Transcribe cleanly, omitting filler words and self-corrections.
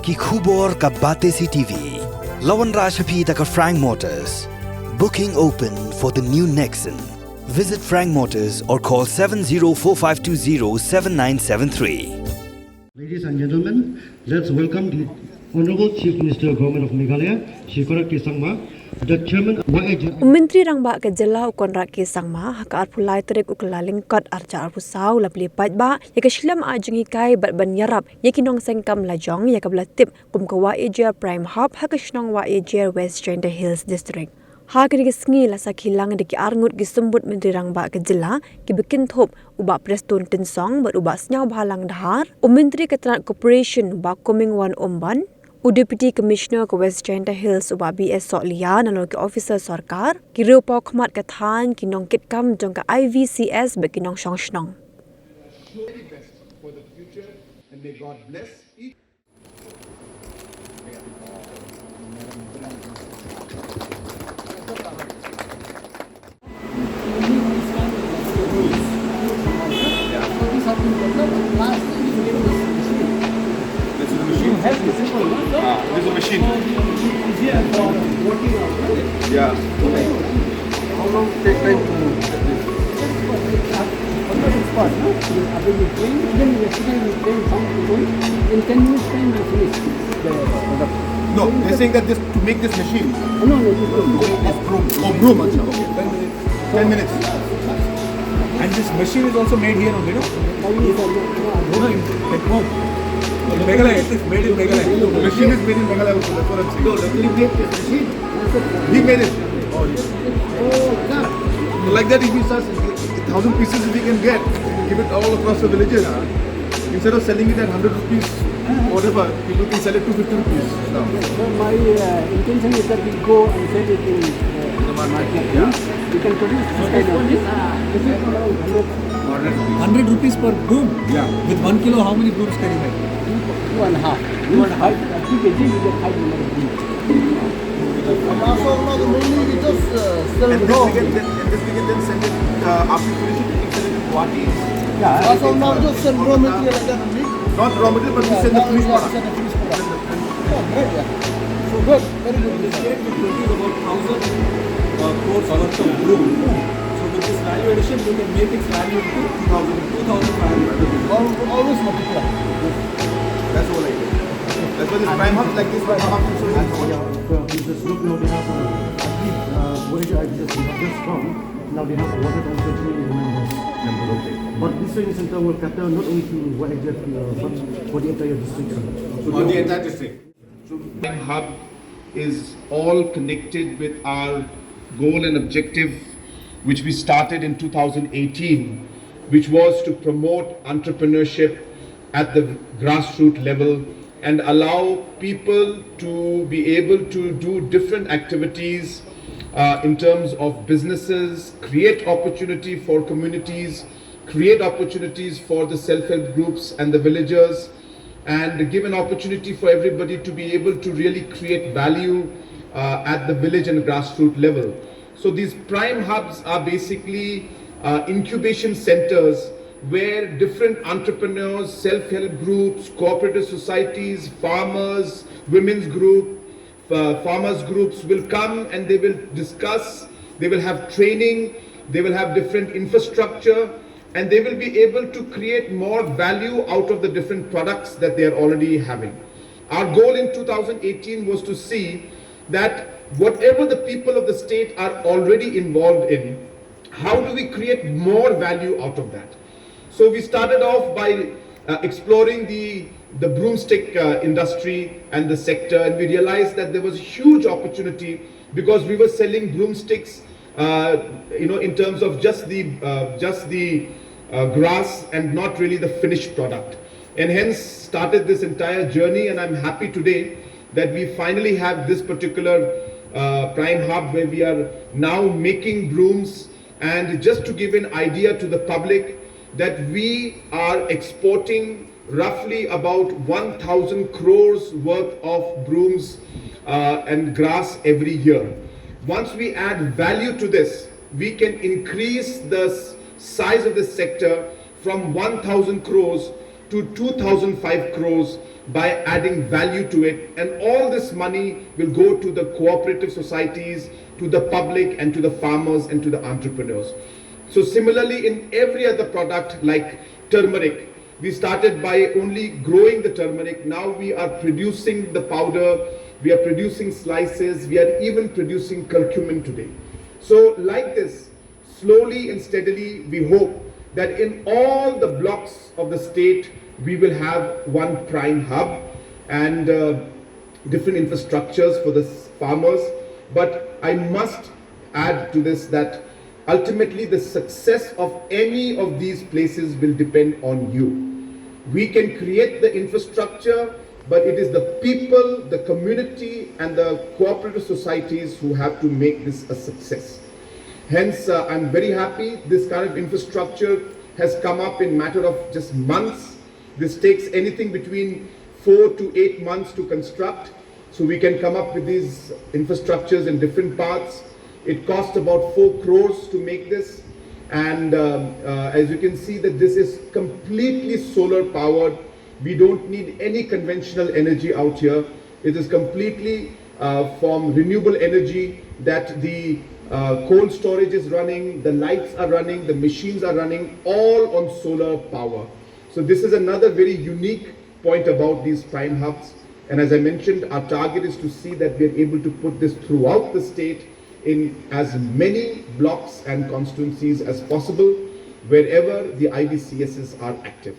ki khubor ka bate si TV. Lawan Rashaphi taka Frank Motors. Booking open for the new Nexon. Visit Frank Motors or call 7045207973. Ladies and gentlemen, let's welcome the Honorable Chief Minister of Government of Meghalaya, Sorkar Kisangma, the Chairman of Wahïajer. Menteri Rangba ke Jela Konrak Kisangma hakar Plie terek ukelaling kot arca arpusau lapli ba ya keslam ajungi kai bat banyarap ya kinong sengkam lajong ya kabla tip kum ke Wahïajer Prime Hub hakashnong Wahïajer West Gender Hills District. Hakir gisngi la sakilang de ki arngut gisumbut Menteri Rangba ke Jela ki bikin thop uba prestun tensong bat uba snyau bhalang dahar Menteri Keterangan Corporation ba coming one omban Deputy Commissioner ke West Gender Hills uba BS Soklia nalong ke Officer Sorkar ki reupa khmat ke than ki nong kit kam jong ke IVCS be ki nong shong shnong. Very best for the future and may God bless each. This is a machine. Yeah, for working out, right? Yeah. How long take time to get this? In 10 minutes time we finish the product. No, they're saying that this to make this machine. No, This broom. Oh, broom. Okay. 10 minutes. And this machine is also made here only, no? At home. In Meghalaya, it is made in Meghalaya. The machine is made in Meghalaya also, that's what I'm saying. No, locally made this machine. He made it. Oh, yeah. So like that, if he starts 1,000 pieces, if he can get, give it all across the villages. Instead of selling it at 100 rupees, whatever, people can sell it to 50 rupees now. So my intention is that we go and sell it in the market. Yeah. We can produce this kind of this. This is around 100 rupees per broom? Yeah. With 1 kilo, how many brooms can you make? 2.5. 2.5. 2 kg, you get 5 number of brooms. And this we can then send it, after finish it, we can send it to Guwahati. Yeah. Also now just send raw material like that only. Not raw material, but we send the finished product. Send the finished product. Oh, great, yeah. So good, very good. This year we produce about 1,000 crores worth of broom. So with this value addition, we can make its value to 2,500. Always multiply. That's all I do. That's why this prime hub like this one half is so Mr. Snoop, on behalf of Wahïajer, we have just come. Now we have water conservation members. But this training center will cater not only to Wahïajer but for the entire district. for the entire district. So prime hub is all connected with our goal and objective, which we started in 2018, which was to promote entrepreneurship at the grassroots level and allow people to be able to do different activities in terms of businesses, create opportunity for communities, create opportunities for the self-help groups and the villagers, and give an opportunity for everybody to be able to really create value at the village and grassroots level. So these prime hubs are basically incubation centers where different entrepreneurs, self-help groups, cooperative societies, farmers, women's group, farmers groups will come and they will discuss, they will have training, they will have different infrastructure, and they will be able to create more value out of the different products that they are already having. Our goal in 2018 was to see that whatever the people of the state are already involved in, how do we create more value out of that? So we started off by exploring the broomstick industry and the sector, and we realized that there was a huge opportunity because we were selling broomsticks, in terms of just the grass and not really the finished product, and hence started this entire journey. And I'm happy today that we finally have this particular prime hub where we are now making brooms. And just to give an idea to the public, that we are exporting roughly about 1,000 crores worth of brooms and grass every year. Once we add value to this, we can increase the size of the sector from 1,000 crores to 2,005 crores by adding value to it, and all this money will go to the cooperative societies, to the public, and to the farmers and to the entrepreneurs. So similarly, in every other product like turmeric, we started by only growing the turmeric. Now we are producing the powder, we are producing slices, we are even producing curcumin today. So like this, slowly and steadily, we hope that in all the blocks of the state, we will have one prime hub and different infrastructures for the farmers. But I must add to this that ultimately the success of any of these places will depend on you. We can create the infrastructure, but it is the people, the community, and the cooperative societies who have to make this a success. Hence, I'm very happy this kind of infrastructure has come up in matter of just months. This takes anything between 4 to 8 months to construct. So we can come up with these infrastructures in different parts. It cost about 4 crores to make this. And as you can see that this is completely solar powered. We don't need any conventional energy out here. It is completely from renewable energy that the cold storage is running, the lights are running, the machines are running, all on solar power. So this is another very unique point about these prime hubs. And as I mentioned, our target is to see that we are able to put this throughout the state in as many blocks and constituencies as possible, wherever the IBCSs are active.